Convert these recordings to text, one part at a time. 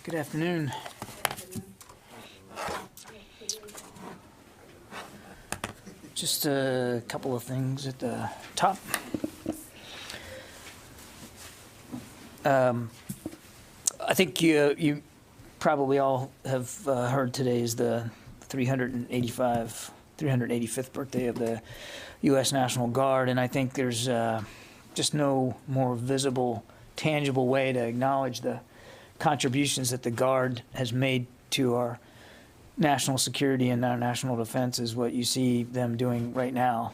Good afternoon. Just a couple of things at the top. I think you probably all have heard today is the 385th birthday of the U.S. National Guard, and I think there's just no more visible, tangible way to acknowledge the contributions that the Guard has made to our national security and our national defense is what you see them doing right now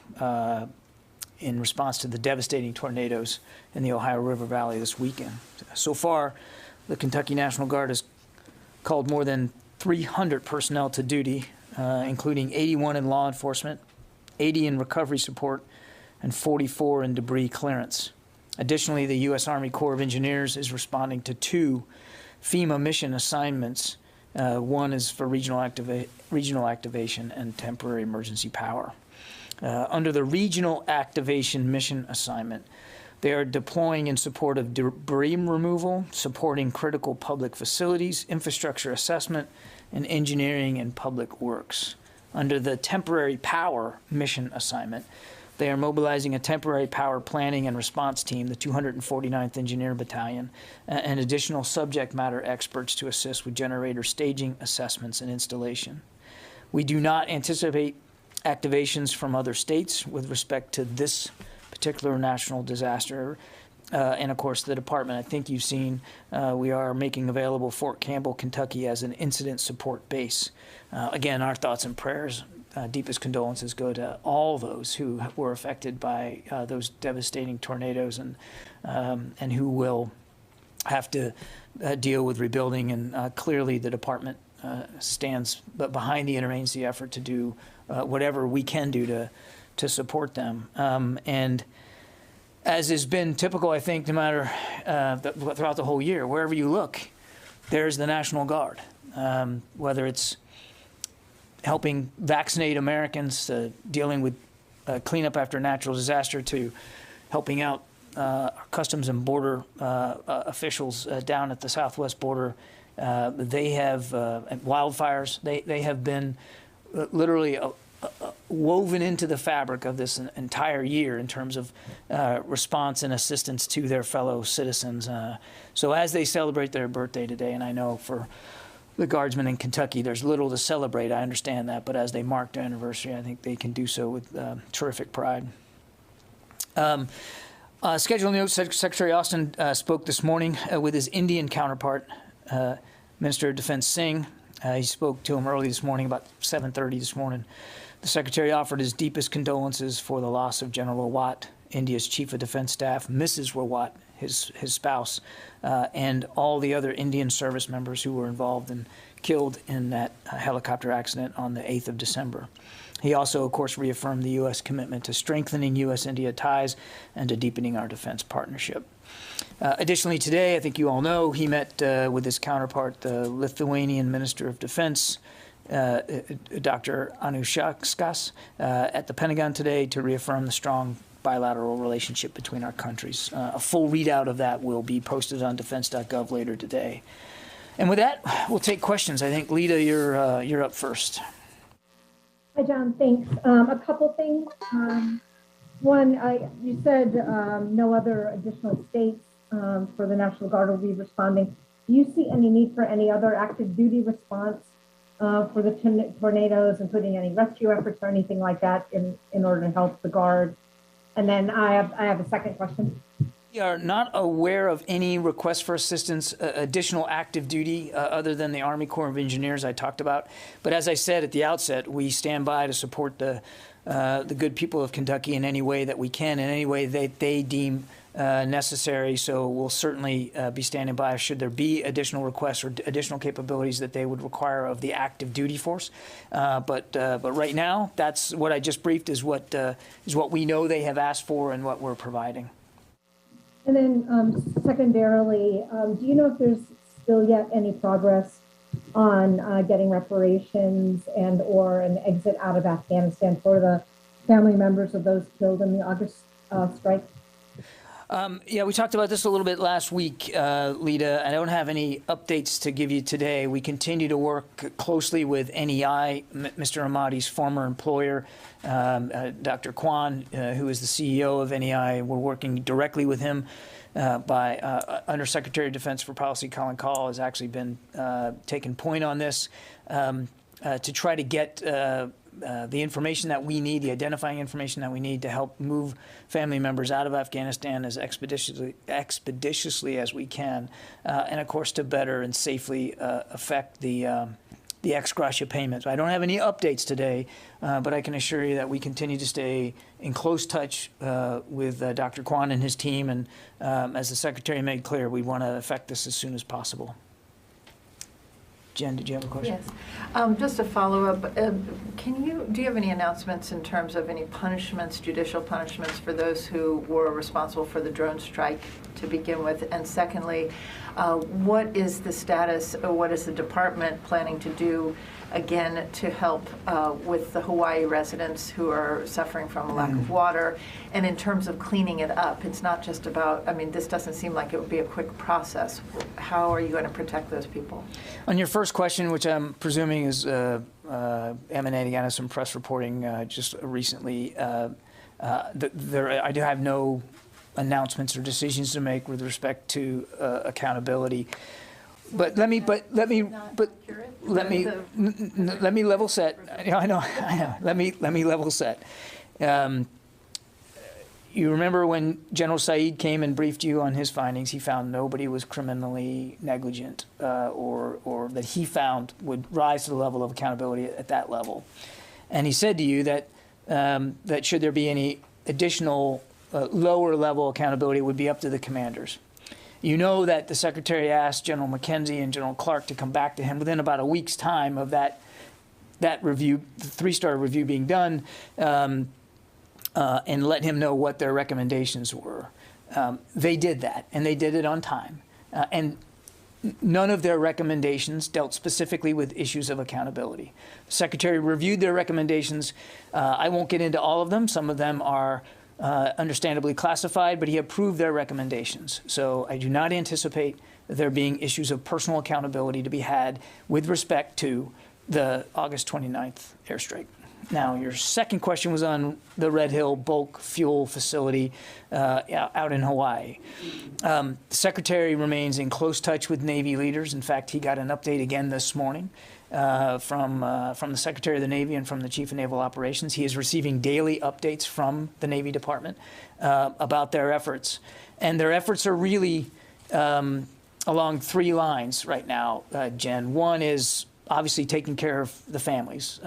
in response to the devastating tornadoes in the Ohio River Valley this weekend. So far, the Kentucky National Guard has called more than 300 personnel to duty, including 81 in law enforcement, 80 in recovery support, and 44 in debris clearance. Additionally, the U.S. Army Corps of Engineers is responding to 2 FEMA mission assignments. One is for regional activation and temporary emergency power. Under the regional activation mission assignment, they are deploying in support of debris removal, supporting critical public facilities, infrastructure assessment, and engineering and public works. Under the temporary power mission assignment, they are mobilizing a temporary power planning and response team, the 249th Engineer Battalion, and additional subject matter experts to assist with generator staging, assessments, and installation. We do not anticipate activations from other states with respect to this particular national disaster. And of course, the department, I think you've seen, we are making available Fort Campbell, Kentucky as an incident support base. Again, our thoughts and prayers, deepest condolences go to all those who were affected by those devastating tornadoes and who will have to deal with rebuilding. And clearly the department stands behind the interagency effort to do whatever we can do to support them. And as has been typical, I think, no matter throughout the whole year, wherever you look, there's the National Guard, whether it's helping vaccinate Americans, dealing with cleanup after natural disaster, to helping out Customs and Border officials down at the southwest border. They have wildfires. They have been literally woven into the fabric of this entire year in terms of response and assistance to their fellow citizens. So as they celebrate their birthday today, and I know for the Guardsmen in Kentucky, there's little to celebrate, I understand that, but as they mark their anniversary, I think they can do so with terrific pride. Schedule notes, Secretary Austin spoke this morning with his Indian counterpart, Minister of Defense Singh. He spoke to him early this morning, about 7:30 this morning. The Secretary offered his deepest condolences for the loss of General Rawat, India's Chief of Defense Staff, Mrs. Rawat, his spouse, and all the other Indian service members who were involved and killed in that helicopter accident on the 8th of December. He also, of course, reaffirmed the U.S. commitment to strengthening U.S.-India ties and to deepening our defense partnership. Additionally, today, I think you all know, he met with his counterpart, the Lithuanian Minister of Defense, Dr. Anušauskas, at the Pentagon today to reaffirm the strong bilateral relationship between our countries. A full readout of that will be posted on defense.gov later today. And with that, we'll take questions. I think, Lita, you're up first. Hi, John. Thanks. A couple things. One, you said no other additional states for the National Guard will be responding. Do you see any need for any other active duty response for the tornadoes, including any rescue efforts or anything like that in order to help the Guard? And then I have a second question. We are not aware of any request for assistance, additional active duty, other than the Army Corps of Engineers I talked about. But as I said at the outset, we stand by to support the good people of Kentucky in any way that we can, in any way that they deem necessary. So we'll certainly be standing by should there be additional requests or additional capabilities that they would require of the active duty force. But right now, that's what I just briefed is what we know they have asked for and what we're providing. And then secondarily, do you know if there's still yet any progress on getting reparations and or an exit out of Afghanistan for the family members of those killed in the August strike? Yeah, we talked about this a little bit last week, Lita. I don't have any updates to give you today. We continue to work closely with NEI, Mr. Ahmadi's former employer, Dr. Kwan, who is the CEO of NEI. We're working directly with him. Undersecretary of Defense for Policy Colin Kahl has actually been taking point on this to try to get the information that we need, the identifying information that we need to help move family members out of Afghanistan as expeditiously as we can, and of course to better and safely affect the ex gratia payments. I don't have any updates today, but I can assure you that we continue to stay in close touch with Dr. Kwan and his team, and as the Secretary made clear, we want to effect this as soon as possible. Jen, did you have a question? Yes. Just a follow-up. Do you have any announcements in terms of any punishments, judicial punishments for those who were responsible for the drone strike to begin with? And secondly, what is the status, or what is the department planning to do again to help with the Hawaii residents who are suffering from a lack of water? And in terms of cleaning it up, it's not just about, I mean, this doesn't seem like it would be a quick process. How are you going to protect those people? On your first question, which I'm presuming is emanating out of some press reporting just recently, I do have no announcements or decisions to make with respect to accountability. But let me level set. I know. Let me level set. You remember when General Saeed came and briefed you on his findings, he found nobody was criminally negligent or that he found would rise to the level of accountability at that level. And he said to you that that should there be any additional lower level accountability, it would be up to the commanders. You know that the Secretary asked General McKenzie and General Clark to come back to him within about a week's time of that review, the three-star review being done, and let him know what their recommendations were. They did that, and they did it on time. And none of their recommendations dealt specifically with issues of accountability. The Secretary reviewed their recommendations. I won't get into all of them. Some of them are understandably classified, but he approved their recommendations. So I do not anticipate there being issues of personal accountability to be had with respect to the August 29th airstrike. Now, your second question was on the Red Hill bulk fuel facility out in Hawaii. The Secretary remains in close touch with Navy leaders. In fact, he got an update again this morning from the Secretary of the Navy and from the Chief of Naval Operations. He is receiving daily updates from the Navy Department about their efforts. And their efforts are really along three lines right now, Jen. One is obviously taking care of the families.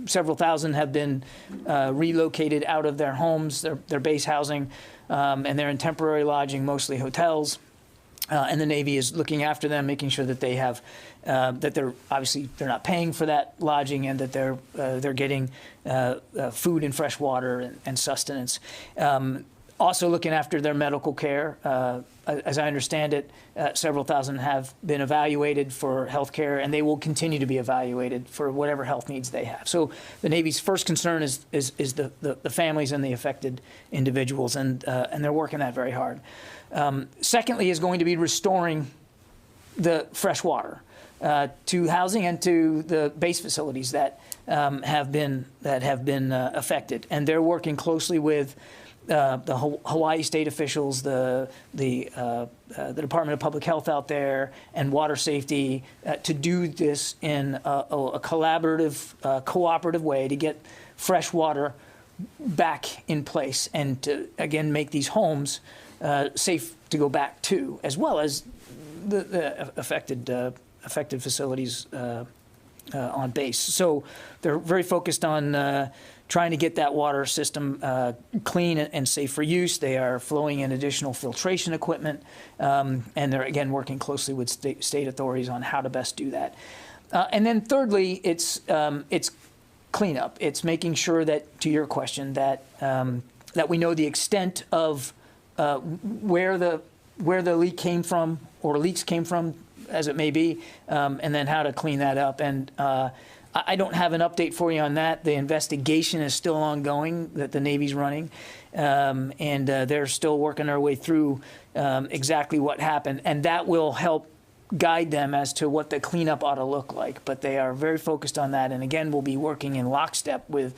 Several thousand have been relocated out of their homes, their base housing, and they're in temporary lodging, mostly hotels. And the Navy is looking after them, making sure that they have, that they're not paying for that lodging, and that they're getting food and fresh water and sustenance. Also looking after their medical care. As I understand it, several thousand have been evaluated for health care, and they will continue to be evaluated for whatever health needs they have. So the Navy's first concern is the families and the affected individuals, and they're working that very hard. Secondly is going to be restoring the fresh water to housing and to the base facilities that have been affected, and they're working closely with the Hawaii state officials, the Department of Public Health out there, and water safety to do this in a collaborative, cooperative way to get fresh water back in place and to, again, make these homes safe to go back to, as well as the affected facilities on base. So they're very focused on trying to get that water system clean and safe for use. They are flowing in additional filtration equipment, and they're, again, working closely with state authorities on how to best do that. And then thirdly, it's cleanup. It's making sure that, to your question, that we know the extent of where the leak came from, or leaks came from, as it may be, and then how to clean that up. And I don't have an update for you on that. The investigation is still ongoing that the Navy's running, and they're still working their way through exactly what happened, and that will help guide them as to what the cleanup ought to look like. But they are very focused on that, and again, we'll be working in lockstep with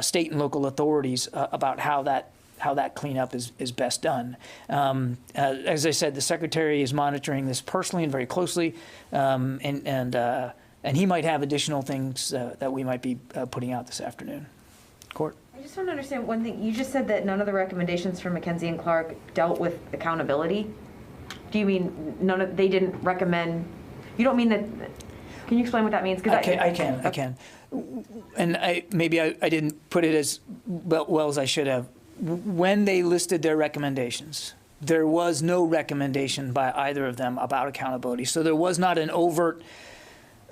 state and local authorities about how that cleanup is best done. As I said, the Secretary is monitoring this personally and very closely, and he might have additional things that we might be putting out this afternoon. Court? I just want to understand one thing. You just said that none of the recommendations from McKenzie and Clark dealt with accountability. Do you mean they didn't recommend? You don't mean that? Can you explain what that means? I can. And maybe I didn't put it as well as I should have. When they listed their recommendations, there was no recommendation by either of them about accountability. So there was not an overt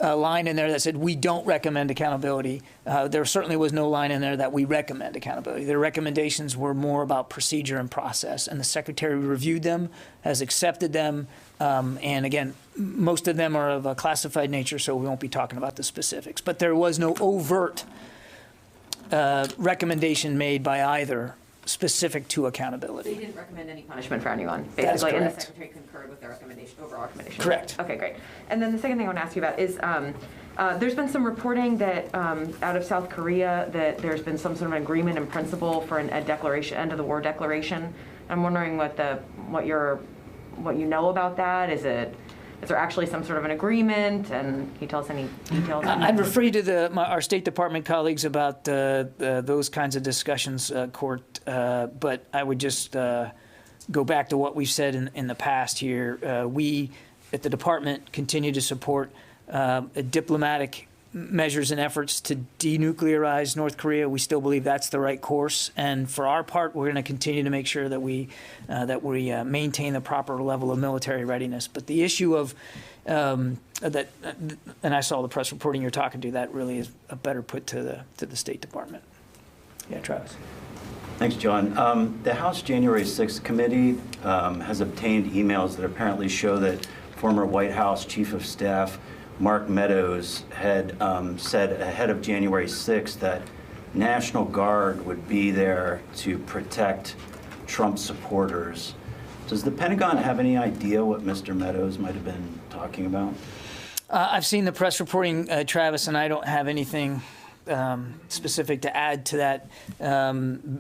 line in there that said we don't recommend accountability. There certainly was no line in there that we recommend accountability. Their recommendations were more about procedure and process, and the Secretary reviewed them, has accepted them, and again, most of them are of a classified nature, so we won't be talking about the specifics. But there was no overt recommendation made by either specific to accountability. They didn't recommend any punishment for anyone, basically, That is correct. and the Secretary concurred with their recommendation, overall recommendation. Correct. Okay, great. And then the second thing I want to ask you about is there's been some reporting that out of South Korea that there's been some sort of agreement in principle for a declaration, end of the war declaration. I'm wondering what you know about that. Is there actually some sort of an agreement? And can you tell us any details? I'd refer you to our State Department colleagues about those kinds of discussions, Court. But I would just go back to what we've said in the past here. We, at the Department, continue to support diplomatic measures and efforts to denuclearize North Korea. We still believe that's the right course. And for our part, we're going to continue to make sure that we maintain the proper level of military readiness. But the issue of that, and I saw the press reporting you're talking to, that really is a better put to the State Department. Yeah, Travis. Thanks, John. The House January 6th committee has obtained emails that apparently show that former White House Chief of Staff Mark Meadows had said ahead of January 6th that National Guard would be there to protect Trump supporters. Does the Pentagon have any idea what Mr. Meadows might have been talking about? I've seen the press reporting, Travis, and I don't have anything specific to add to that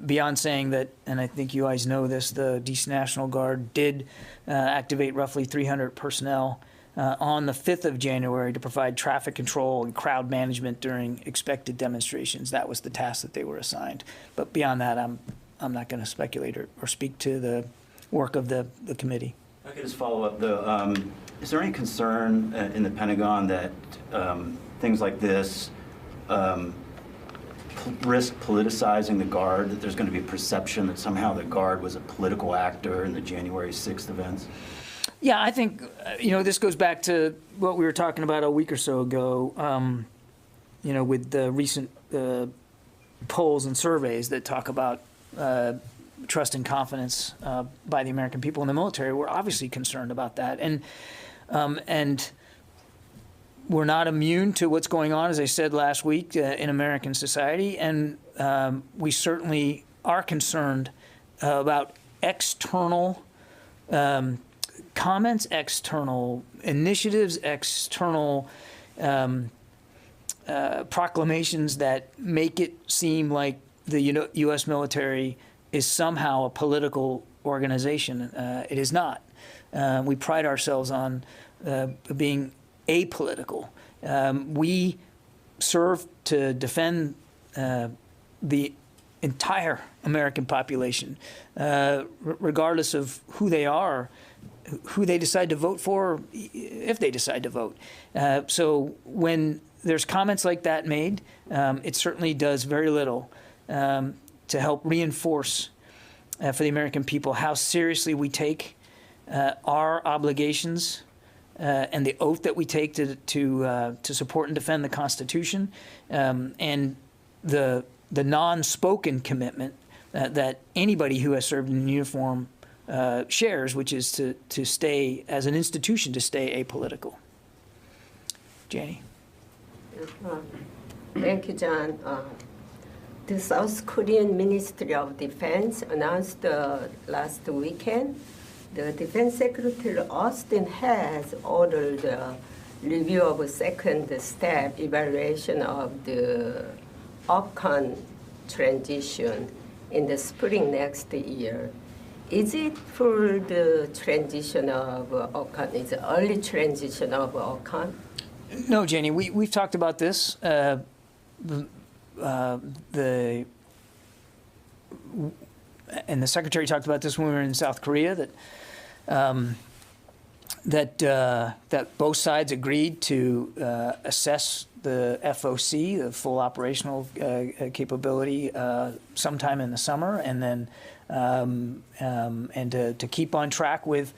beyond saying that, and I think you guys know this, the DC National Guard did activate roughly 300 personnel on the 5th of January to provide traffic control and crowd management during expected demonstrations. That was the task that they were assigned. But beyond that, I'm not going to speculate or speak to the work of the committee. I could just follow up, though. Is there any concern in the Pentagon that things like this risk politicizing the Guard, that there's going to be a perception that somehow the Guard was a political actor in the January 6th events? Yeah, I think, this goes back to what we were talking about a week or so ago, with the recent polls and surveys that talk about trust and confidence by the American people in the military. We're obviously concerned about that. And we're not immune to what's going on, as I said last week, in American society. And we certainly are concerned about external comments, external initiatives, external proclamations that make it seem like the U.S. military is somehow a political organization. It is not. We pride ourselves on being apolitical. We serve to defend the entire American population, regardless of who they are, who they decide to vote for, if they decide to vote. So when there's comments like that made, it certainly does very little to help reinforce for the American people how seriously we take our obligations and the oath that we take to support and defend the Constitution, and the non-spoken commitment that anybody who has served in uniform shares, which is to stay, as an institution, to stay apolitical. Janie? Thank you, John. The South Korean Ministry of Defense announced last weekend the Defense Secretary Austin has ordered a review of a second step evaluation of the OPCON transition in the spring next year. Is it for the transition of OPCON? Is it early transition of OPCON? No, Jenny, we've talked about this. And the Secretary talked about this when we were in South Korea, that both sides agreed to assess the FOC, the full operational capability, sometime in the summer, and then to keep on track with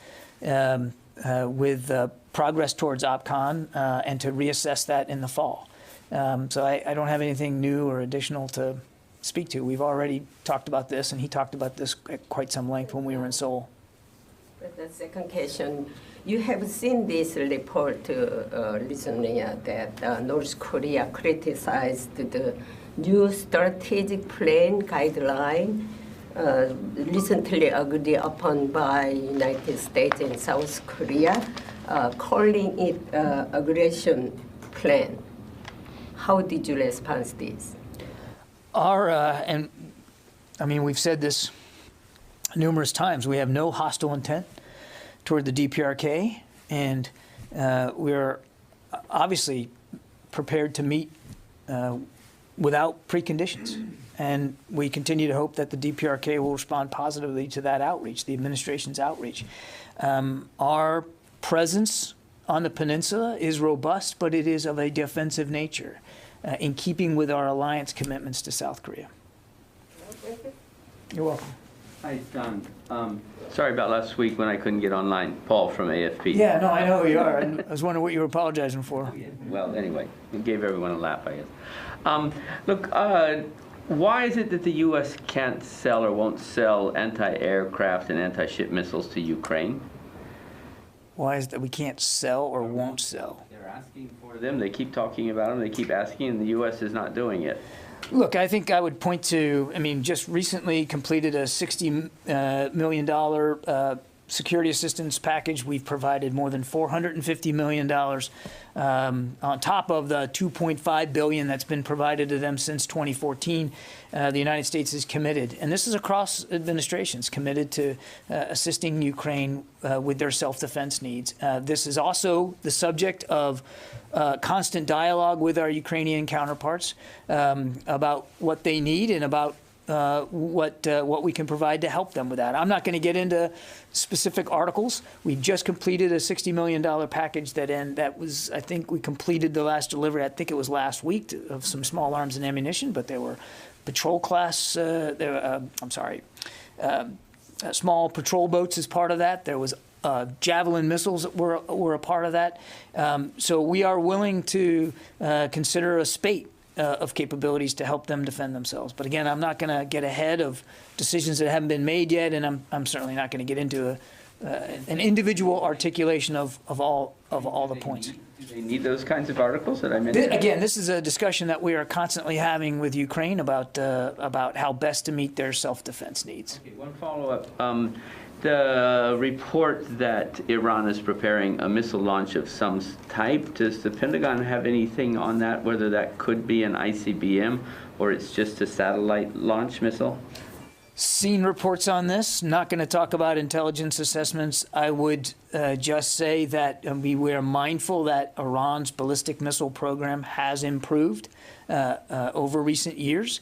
progress towards OPCON, and to reassess that in the fall. So I don't have anything new or additional to speak to. We've already talked about this, and he talked about this at quite some length when we were in Seoul. But the second question, you have seen this report recently that North Korea criticized the new strategic plan guideline recently agreed upon by United States and South Korea, calling it aggression plan. How did you respond to this? And I mean, we've said this numerous times, we have no hostile intent toward the DPRK, and we're obviously prepared to meet without preconditions. And we continue to hope that the DPRK will respond positively to that outreach, the administration's outreach. Our presence on the peninsula is robust, but it is of a defensive nature, in keeping with our alliance commitments to South Korea. You're welcome. Hi, John. Sorry about last week when I couldn't get online. Paul from AFP. Yeah, no, I know who you are. I was wondering what you were apologizing for. Well, anyway, it gave everyone a laugh, I guess. Look, why is it that the U.S. can't sell or won't sell anti-aircraft and anti-ship missiles to Ukraine? Why is it that we can't sell or won't sell? They're asking for them. They keep talking about them. They keep asking, and the U.S. is not doing it. Look, I think I would point to, I mean, just recently completed a $60 million security assistance package. We've provided more than $450 million on top of the $2.5 billion that's been provided to them since 2014. The United States is committed, and this is across administrations, committed to assisting Ukraine with their self-defense needs. This is also the subject of constant dialogue with our Ukrainian counterparts about what they need and about what we can provide to help them with that. I'm not going to get into specific articles. We just completed a $60 million package that was, I think we completed the last delivery, I think it was last week, of some small arms and ammunition, but there were patrol class, small patrol boats as part of that. There was Javelin missiles that were a part of that. So we are willing to consider a spate of capabilities to help them defend themselves. But again, I'm not going to get ahead of decisions that haven't been made yet, and I'm certainly not going to get into an individual articulation of all the points. Do they need those kinds of articles that I mentioned? Again, this is a discussion that we are constantly having with Ukraine about how best to meet their self-defense needs. Okay, one follow-up. The report that Iran is preparing a missile launch of some type, does the Pentagon have anything on that, whether that could be an ICBM or it's just a satellite launch missile? Seen reports on this. Not going to talk about intelligence assessments. I would just say that we are mindful that Iran's ballistic missile program has improved over recent years.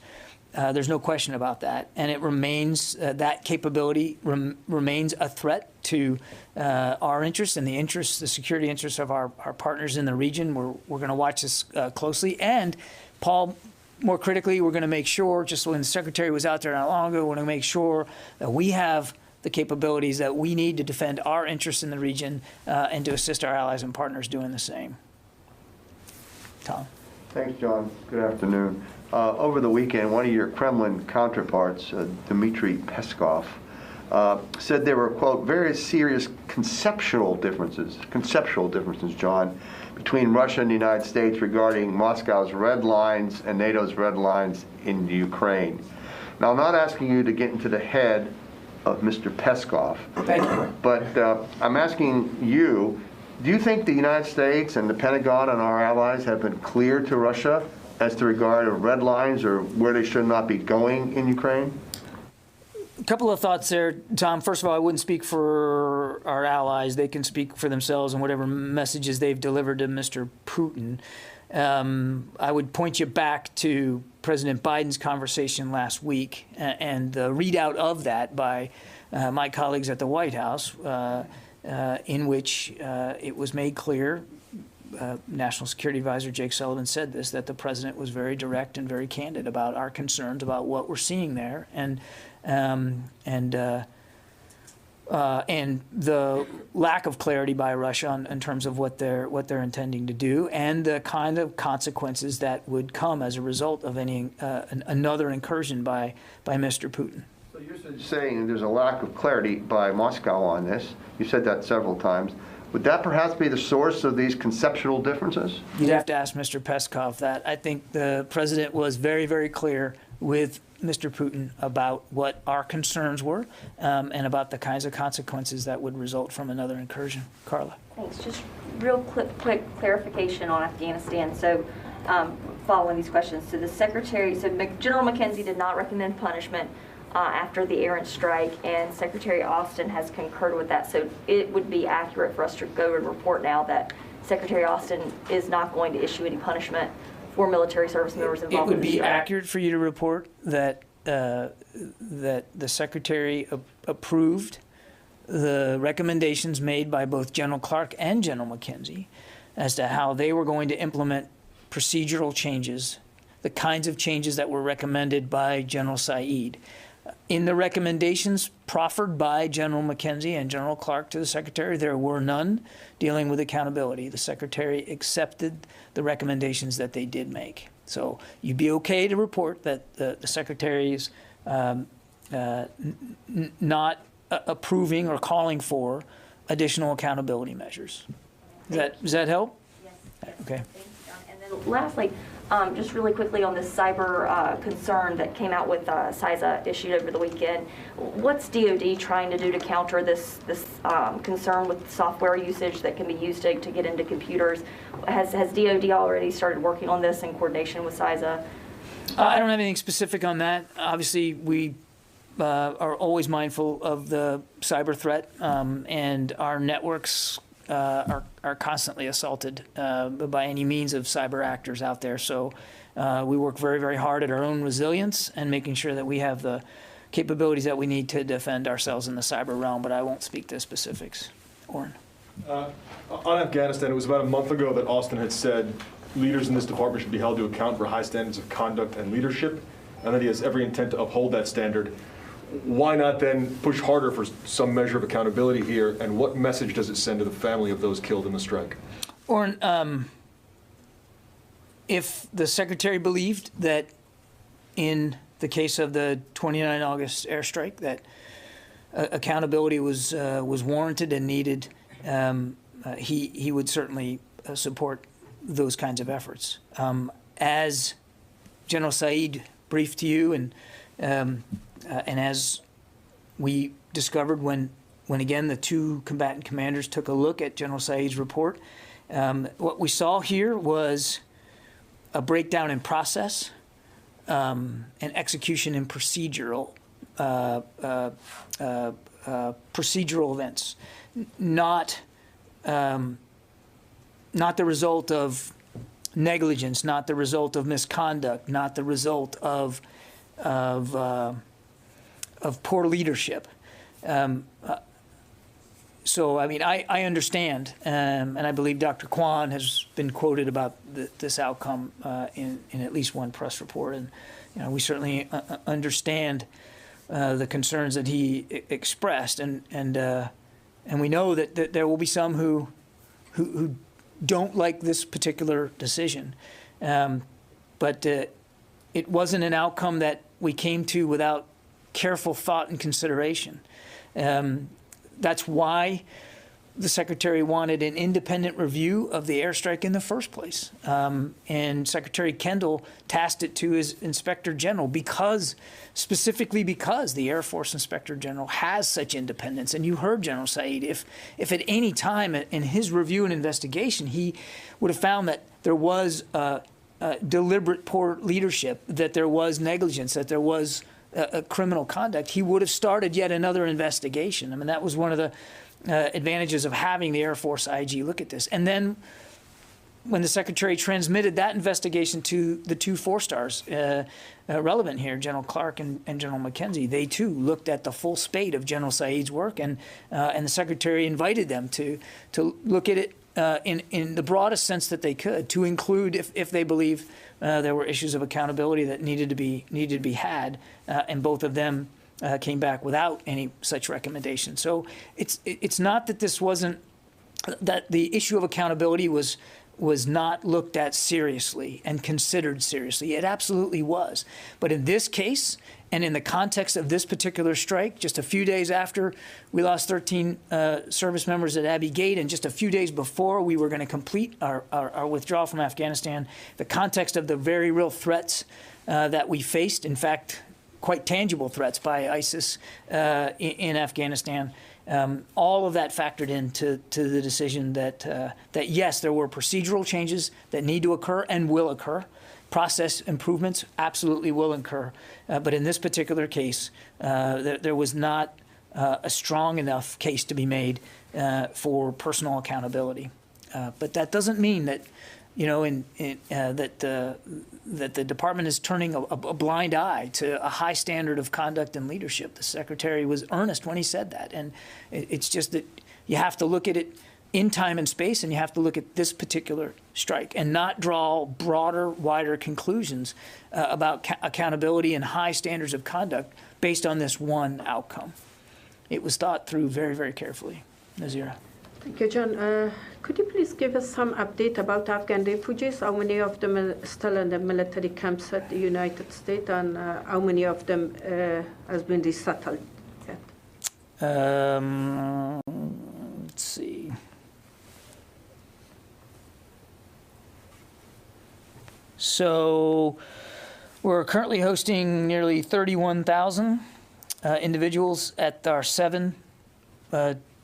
There's no question about that, and it remains that capability remains a threat to our interests and the security interests of our partners in the region. We're going to watch this closely, and Paul, more critically, we're going to make sure, just when the Secretary was out there not long ago, we're going to make sure that we have the capabilities that we need to defend our interests in the region and to assist our allies and partners doing the same. Tom. Thanks, John. Good afternoon. Over the weekend, one of your Kremlin counterparts, Dmitry Peskov, said there were, quote, very serious conceptual differences, John, between Russia and the United States regarding Moscow's red lines and NATO's red lines in Ukraine. Now, I'm not asking you to get into the head of Mr. Peskov, but I'm asking you, do you think the United States and the Pentagon and our allies have been clear to Russia as to regard of red lines or where they should not be going in Ukraine? A couple of thoughts there, Tom. First of all, I wouldn't speak for our allies. They can speak for themselves and whatever messages they've delivered to Mr. Putin. I would point you back to President Biden's conversation last week and the readout of that by my colleagues at the White House, in which it was made clear, National Security Advisor Jake Sullivan said this, that the president was very direct and very candid about our concerns about what we're seeing there, and the lack of clarity by Russia in terms of what they're intending to do, and the kind of consequences that would come as a result of any another incursion by Mr. Putin. So you're saying there's a lack of clarity by Moscow on this. You said that several times. Would that perhaps be the source of these conceptual differences? You'd have to ask Mr. Peskov that. I think the president was very, very clear with Mr. Putin about what our concerns were and about the kinds of consequences that would result from another incursion. Carla. Thanks. Just real quick clarification on Afghanistan. So following these questions, so General McKenzie did not recommend punishment after the errant strike, and Secretary Austin has concurred with that. So it would be accurate for us to go and report now that Secretary Austin is not going to issue any punishment for military service members involved. It would in the be strike. accurate for you to report that the Secretary approved the recommendations made by both General Clark and General McKenzie as to how they were going to implement procedural changes, the kinds of changes that were recommended by General Saeed. In the recommendations proffered by General McKenzie and General Clark to the Secretary, there were none dealing with accountability. The Secretary accepted the recommendations that they did make. So you'd be okay to report that the Secretary is not approving or calling for additional accountability measures. Does that help? Yes. Okay. Thank you, John. And then lastly, just really quickly on this cyber concern that came out with CISA issued over the weekend. What's DoD trying to do to counter this concern with software usage that can be used to get into computers? Has DoD already started working on this in coordination with CISA? I don't have anything specific on that. Obviously, we are always mindful of the cyber threat, and our networks are constantly assaulted by any means of cyber actors out there. So we work very, very hard at our own resilience and making sure that we have the capabilities that we need to defend ourselves in the cyber realm, but I won't speak to specifics. Oren. On Afghanistan, it was about a month ago that Austin had said leaders in this department should be held to account for high standards of conduct and leadership, and that he has every intent to uphold that standard. Why not then push harder for some measure of accountability here, and what message does it send to the family of those killed in the strike? Oren, if the Secretary believed that in the case of the 29 August airstrike that accountability was warranted and needed, he would certainly support those kinds of efforts. As General Saeed briefed to you, and as we discovered when again the two combatant commanders took a look at General Saeed's report, what we saw here was a breakdown in process and execution in procedural events, not the result of negligence, not the result of misconduct, not the result of poor leadership. So, I mean, I understand, and I believe Dr. Kwan has been quoted about this outcome in at least one press report, and we certainly understand the concerns that he expressed, and we know that there will be some who don't like this particular decision, but it wasn't an outcome that we came to without careful thought and consideration. That's why the Secretary wanted an independent review of the airstrike in the first place. And Secretary Kendall tasked it to his Inspector General specifically because the Air Force Inspector General has such independence. And you heard General Said, if at any time in his review and investigation, he would have found that there was deliberate poor leadership, that there was negligence, that there was criminal conduct, he would have started yet another investigation. I mean, that was one of the advantages of having the Air Force IG look at this. And then when the Secretary transmitted that investigation to the two four-stars relevant here, General Clark and General McKenzie, they too looked at the full spate of General Said's work, and the Secretary invited them to look at it in the broadest sense that they could, to include if they believe there were issues of accountability that needed to be had, and both of them came back without any such recommendation. So it's not that this wasn't, that the issue of accountability was not looked at seriously and considered seriously. It absolutely was. But in this case, and in the context of this particular strike, just a few days after we lost 13 service members at Abbey Gate, and just a few days before we were going to complete our withdrawal from Afghanistan, the context of the very real threats that we faced, in fact, quite tangible threats by ISIS in Afghanistan, all of that factored into the decision that yes, there were procedural changes that need to occur and will occur. Process improvements absolutely will occur. But in this particular case, there was not a strong enough case to be made for personal accountability. But that doesn't mean that, that the department is turning a blind eye to a high standard of conduct and leadership. The Secretary was earnest when he said that. And it's just that you have to look at it in time and space, and you have to look at this particular strike and not draw broader, wider conclusions about accountability and high standards of conduct based on this one outcome. It was thought through very, very carefully. Nazira. Thank you, John. Could you please give us some update about Afghan refugees? How many of them are still in the military camps at the United States, and how many of them has been resettled yet? Let's see. So we're currently hosting nearly 31,000 individuals at our 7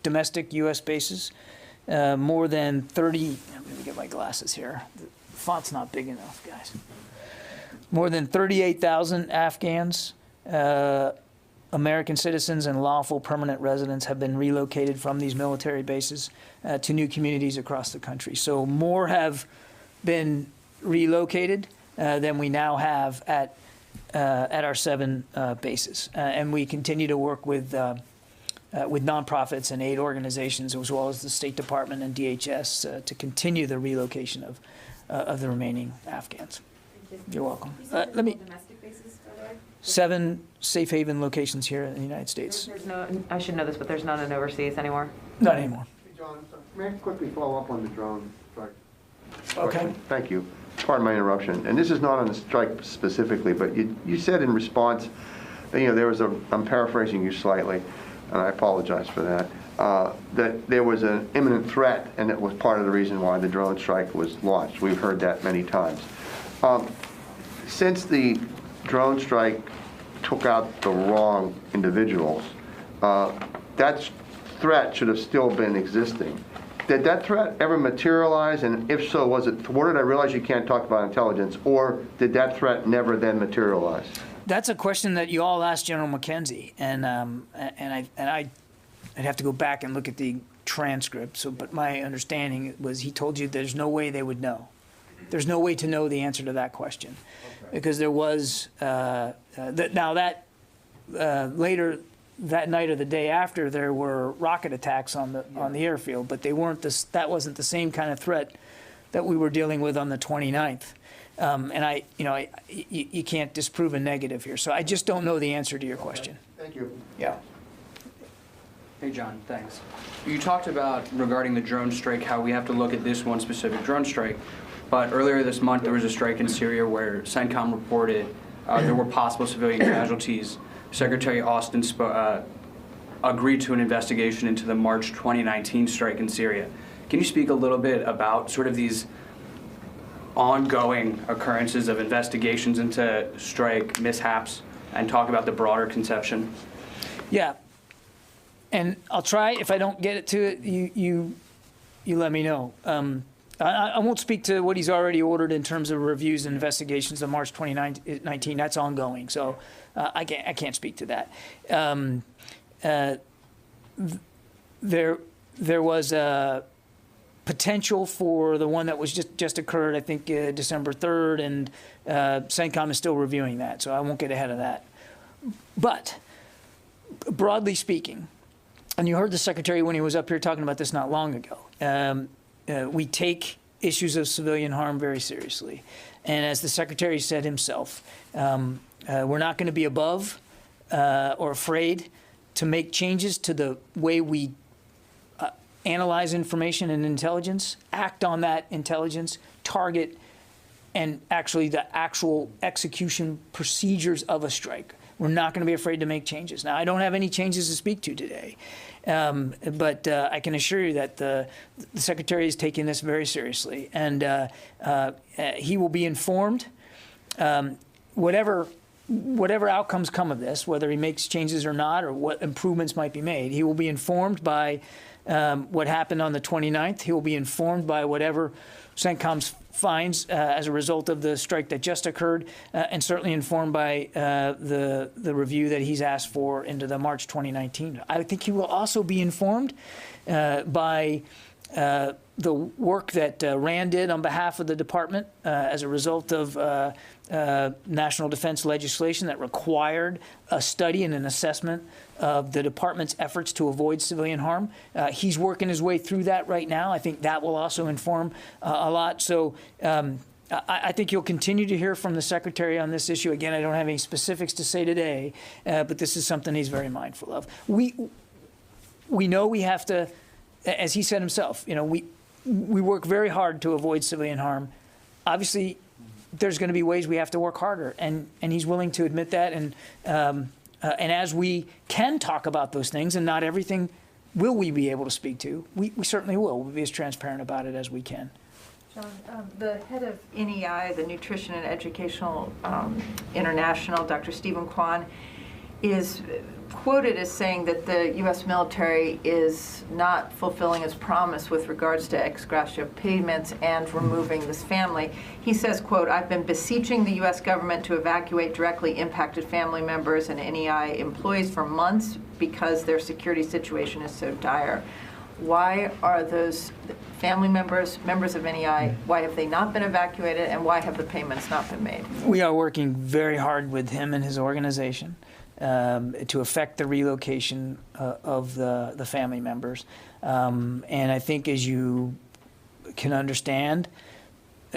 domestic U.S. bases. More than 30, let me get my glasses here. The font's not big enough, guys. More than 38,000 Afghans, American citizens, and lawful permanent residents have been relocated from these military bases to new communities across the country. So more have been relocated than we now have at our 7 bases, and we continue to work with nonprofits and aid organizations, as well as the State Department and DHS, to continue the relocation of the remaining Afghans. Thank you. You're welcome. Let me. Domestic bases, by the way? 7 safe haven locations here in the United States. There's no. I should know this, but there's none in overseas anymore. Not anymore. Hey, John, may I quickly follow up on the drone strike? Okay. Thank you. Pardon my interruption. And this is not on the strike specifically, but you said in response, there was I'm paraphrasing you slightly, and I apologize for that, that there was an imminent threat, and it was part of the reason why the drone strike was launched. We've heard that many times. Since the drone strike took out the wrong individuals, that threat should have still been existing. Did that threat ever materialize, and if so, was it thwarted? I realize you can't talk about intelligence, or did that threat never then materialize? That's a question that you all asked General McKenzie, and I'd have to go back and look at the transcript. So, but my understanding was he told you there's no way they would know. There's no way to know the answer to that question, because there was later that night or the day after there were rocket attacks on the airfield, but they weren't that wasn't the same kind of threat that we were dealing with on the 29th. And you can't disprove a negative here. So I just don't know the answer to your question. Thank you. Yeah. Hey, John, thanks. You talked about, regarding the drone strike, how we have to look at this one specific drone strike. But earlier this month, there was a strike in Syria where CENTCOM reported there were possible civilian casualties. Secretary Austin agreed to an investigation into the March 2019 strike in Syria. Can you speak a little bit about sort of these ongoing occurrences of investigations into strike mishaps and talk about the broader conception? Yeah. And I'll try. If I don't get it to it, you let me know. I won't speak to what he's already ordered in terms of reviews and investigations of March 2019. That's ongoing, so I can't speak to that. There was a potential for the one that was just occurred, I think, December 3rd, and CENTCOM is still reviewing that, so I won't get ahead of that. But broadly speaking, and you heard the Secretary when he was up here talking about this not long ago, we take issues of civilian harm very seriously. And as the Secretary said himself, we're not going to be above or afraid to make changes to the way we analyze information and intelligence, act on that intelligence, target, and actually the actual execution procedures of a strike. We're not going to be afraid to make changes. Now, I don't have any changes to speak to today, but I can assure you that the Secretary is taking this very seriously, and he will be informed. Whatever outcomes come of this, whether he makes changes or not, or what improvements might be made, he will be informed by what happened on the 29th. He will be informed by whatever CENTCOM finds as a result of the strike that just occurred, and certainly informed by the review that he's asked for into the March 2019. I think he will also be informed by the work that RAND did on behalf of the department as a result of national defense legislation that required a study and an assessment of the department's efforts to avoid civilian harm. He's working his way through that right now. I think that will also inform a lot. So I think you'll continue to hear from the Secretary on this issue. Again, I don't have any specifics to say today, but this is something he's very mindful of. We know we have to, as he said himself, we work very hard to avoid civilian harm. Obviously, there's going to be ways we have to work harder, and he's willing to admit that. And as we can talk about those things, and not everything will we be able to speak to, we certainly will. We'll be as transparent about it as we can. John, the head of NEI, the Nutrition and Educational International, Dr. Stephen Kwan, is quoted as saying that the U.S. military is not fulfilling its promise with regards to ex gratia payments and removing this family. He says, quote, "I've been beseeching the U.S. government to evacuate directly impacted family members and NEI employees for months because their security situation is so dire." Why are those family members, members of NEI, why have they not been evacuated, and why have the payments not been made? We are working very hard with him and his organization to affect the relocation of the family members. And I think, as you can understand,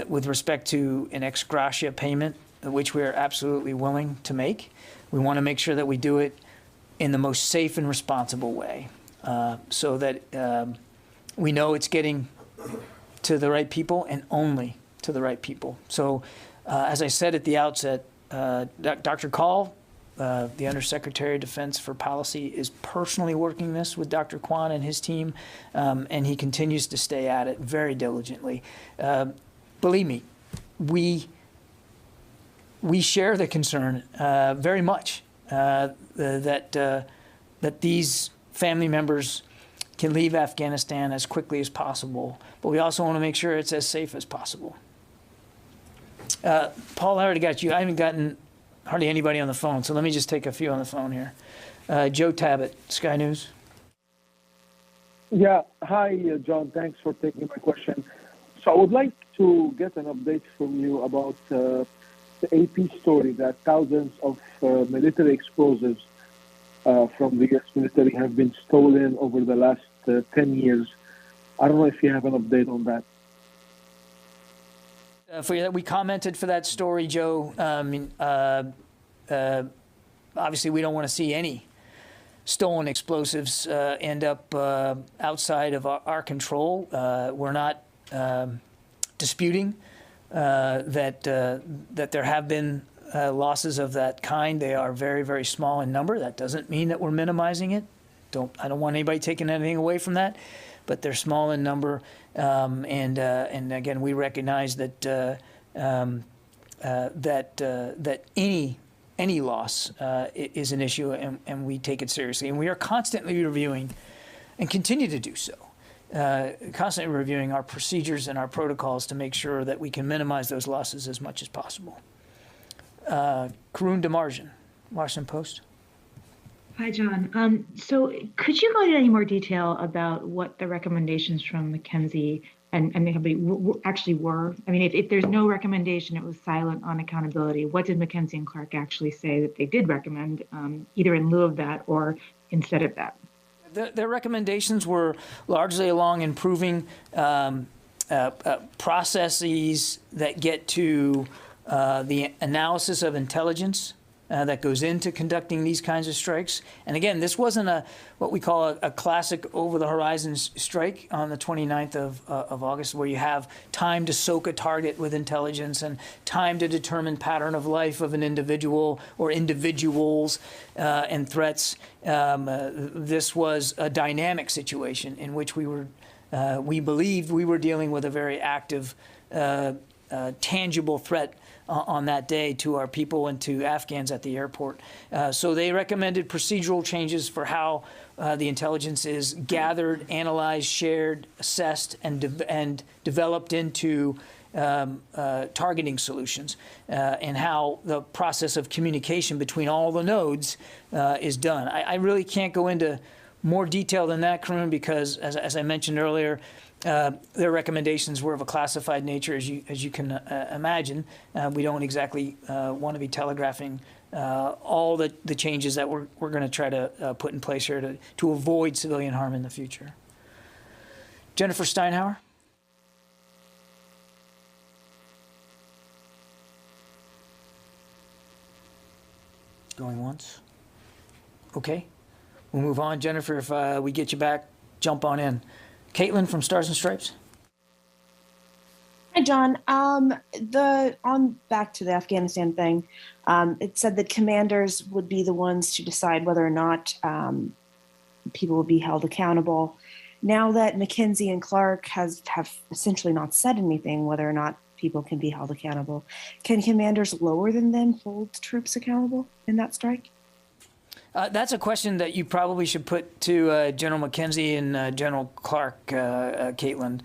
with respect to an ex gratia payment, which we are absolutely willing to make, we want to make sure that we do it in the most safe and responsible way, so that we know it's getting to the right people and only to the right people. So as I said at the outset, Dr. Call, the Undersecretary of Defense for Policy, is personally working this with Dr. Kwan and his team, and he continues to stay at it very diligently. Believe me, we share the concern very much that these family members can leave Afghanistan as quickly as possible, but we also want to make sure it's as safe as possible. Paul, I already got you. I haven't gotten hardly anybody on the phone, so let me just take a few on the phone here. Joe Tabbitt, Sky News. Yeah, hi, John. Thanks for taking my question. So I would like to get an update from you about the AP story that thousands of military explosives from the U.S. military have been stolen over the last 10 years. I don't know if you have an update on that. We commented for that story, Joe. Obviously, we don't want to see any stolen explosives end up outside of our control. We're not disputing that there have been losses of that kind. They are very, very small in number. That doesn't mean that we're minimizing it. I don't want anybody taking anything away from that, but they're small in number. And again, we recognize that that any loss is an issue, and we take it seriously. And we are constantly reviewing, and continue to do so, constantly reviewing our procedures and our protocols to make sure that we can minimize those losses as much as possible. Karun Demarjan, Washington Post. Hi, John. So could you go into any more detail about what the recommendations from McKinsey and the company actually were? I mean, if there's no recommendation, it was silent on accountability. What did McKinsey and Clark actually say that they did recommend, either in lieu of that or instead of that? Their recommendations were largely along improving processes that get to the analysis of intelligence that goes into conducting these kinds of strikes. And again, this wasn't what we call a classic over-the-horizon strike on the 29th of August, where you have time to soak a target with intelligence and time to determine pattern of life of an individual or individuals and threats. This was a dynamic situation in which we believed we were dealing with a very active, tangible threat on that day to our people and to Afghans at the airport. So they recommended procedural changes for how the intelligence is gathered, analyzed, shared, assessed, and developed into targeting solutions, and how the process of communication between all the nodes is done. I really can't go into more detail than that, Karun, because as I mentioned earlier, their recommendations were of a classified nature, as you can imagine. We don't exactly want to be telegraphing all the changes that we're going to try to put in place here to avoid civilian harm in the future. Jennifer Steinhauer. Going once. Okay. We'll move on. Jennifer, if we get you back, jump on in. Caitlin from Stars and Stripes. Hi, John. Back to the Afghanistan thing. It said that commanders would be the ones to decide whether or not people will be held accountable. Now that McKinsey and Clark have essentially not said anything whether or not people can be held accountable, can commanders lower than them hold troops accountable in that strike? That's a question that you probably should put to General McKenzie and General Clark, Caitlin.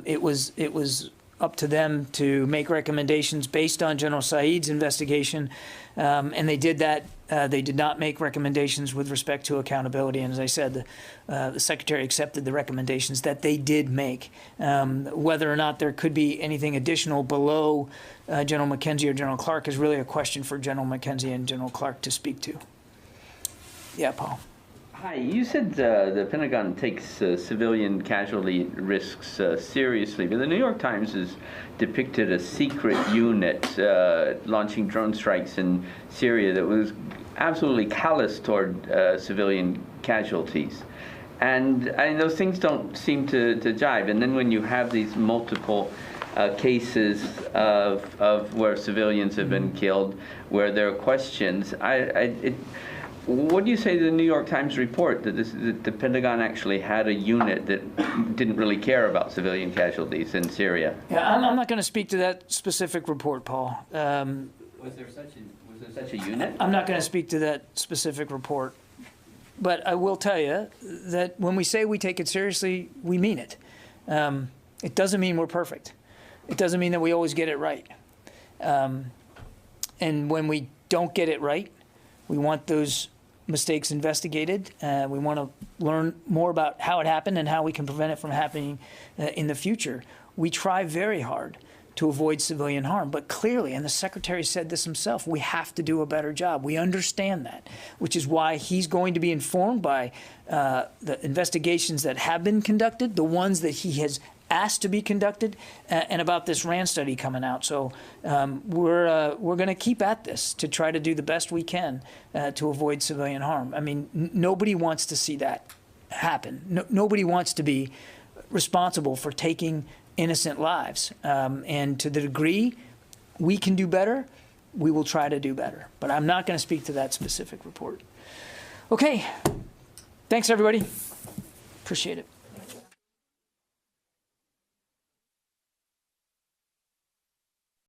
It was up to them to make recommendations based on General Saeed's investigation, and they did that. They did not make recommendations with respect to accountability, and as I said, the Secretary accepted the recommendations that they did make. Whether or not there could be anything additional below General McKenzie or General Clark is really a question for General McKenzie and General Clark to speak to. Yeah, Paul. Hi, you said the Pentagon takes civilian casualty risks seriously, but the New York Times has depicted a secret unit launching drone strikes in Syria that was absolutely callous toward civilian casualties. And those things don't seem to jive. And then when you have these multiple cases of where civilians have been killed, where there are questions, what do you say to the New York Times report that the Pentagon actually had a unit that didn't really care about civilian casualties in Syria? Yeah, I'm not going to speak to that specific report, Paul. Was there such a unit? I'm not going to speak to that specific report. But I will tell you that when we say we take it seriously, we mean it. It doesn't mean we're perfect. It doesn't mean that we always get it right. And when we don't get it right, we want those mistakes investigated. We want to learn more about how it happened and how we can prevent it from happening in the future. We try very hard to avoid civilian harm, but clearly, and the Secretary said this himself, we have to do a better job. We understand that, which is why he's going to be informed by the investigations that have been conducted, the ones that he has asked to be conducted, and about this RAND study coming out. So we're going to keep at this to try to do the best we can to avoid civilian harm. I mean, nobody wants to see that happen. Nobody wants to be responsible for taking innocent lives. And to the degree we can do better, we will try to do better. But I'm not going to speak to that specific report. Okay. Thanks, everybody. Appreciate it.